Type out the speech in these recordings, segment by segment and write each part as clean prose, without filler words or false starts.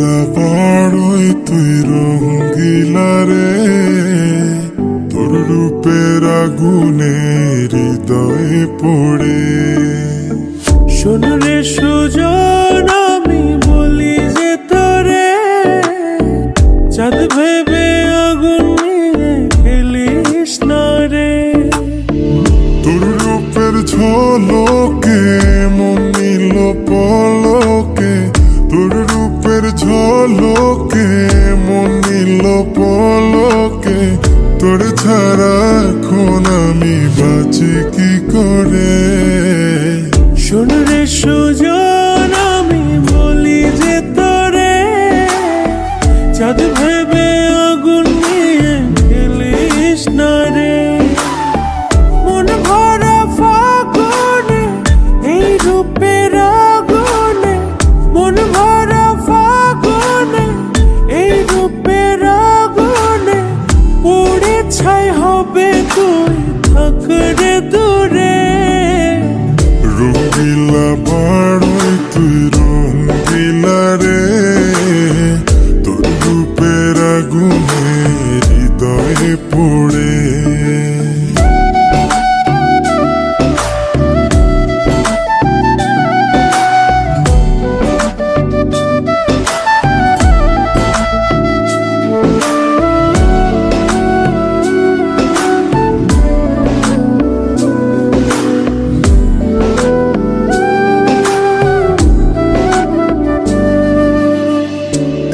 রঙ্গিলা পাড়ই তুই রঙ্গিলা রে, তোর রূপের আগুনে হৃদয়ে পড়ে। শোন রে সুজন, আমি বলি যে তোরে, চাঁদ ভেবে আগুন নিয়ে খেলিস না রে। তোর রূপের ঝলকে মন নিল পলকে, তোর রূপের ঝলকে মন নিল পলকে, তোর ছাড়া এখন আমি বাঁচি কি করে। শোন রে সুজন, আমি বলি যে তোরে, চাঁদ ভেবে আগুন নিয়ে খেলিস না রে। মন ভরা ফাগুনে এই রূপের আগুনে, মন ভরা ফাগুনে এই রূপের আগুনে, পুড়ে ছাই হবে তুই থাক রে দূরে। রঙ্গিলা পাড়ই তুই রঙ্গিলা রে, তোর রূপের আগুনে হৃদয়ে পড়ে।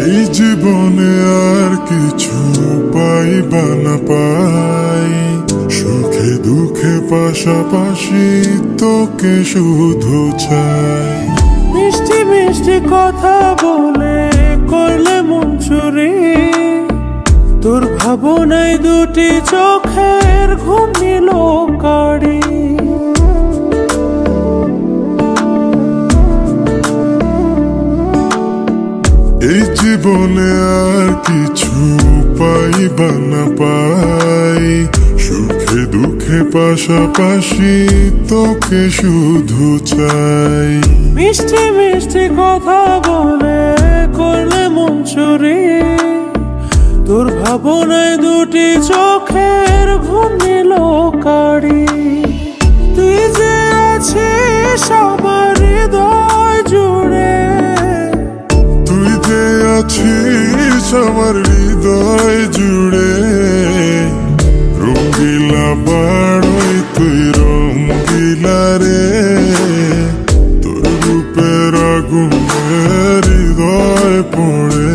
এই জীবনে আর কিছু পাইবা না পাই, সুখে দুঃখে পাশাপাশি তোকে শুধু চাই। মিষ্টি মিষ্টি কথা বলে করলে মন চুরি, তোর ভাবনায় দুটি চোখের ঘুম নিল কাড়ি। এই জীবনে আর কিছু পাইবা না পাই, সুখে দুঃখে পাশাপাশি তোকে শুধু চাই। মিষ্টি মিষ্টি কথা বলে করলে মন চুরি, তোর ভাবনায় দুটি চোখের ঘুম নিল কাড়ি। তুই যে আছিস আমার হৃদয় জুড়ে, তুই যে আছিস আমার হৃদয় জুড়ে। রঙ্গিলা পাড়ই তুই রঙ্গিলা রে, তোর রূপের আগুনে হৃদয় পড়ে।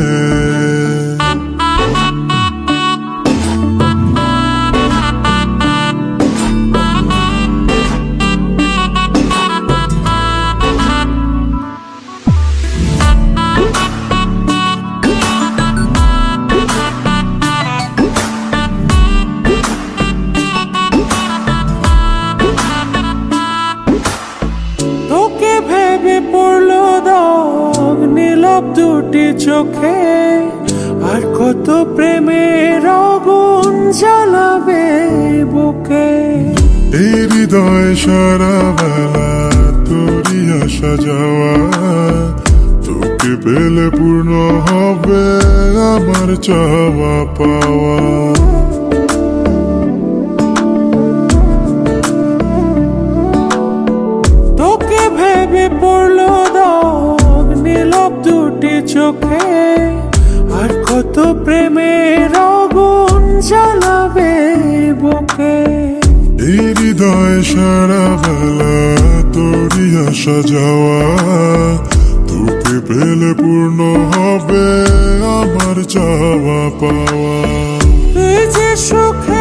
তোকে ভেবে পড়লো দাগ নীলাভ দুটি চোখে, আর কত প্রেমের আগুন জ্বালাবে বুকে। এই হৃদয় সারা বেলা তোরই আসা যাওয়া, তোকে পেলে পূর্ণ হবে আমার চাওয়া পাওয়া। তোকে ভেবে পড়লো দাগ নীলাভ দুটি চোখে, আর কত প্রেমের আগুন জ্বালাবে বুকে। এই হৃদয় সারা বেলা তোরই আসা যাওয়া, তোকে পেলে পূর্ণ হবে আমার চাওয়া পাওয়া। তুই যে সুখে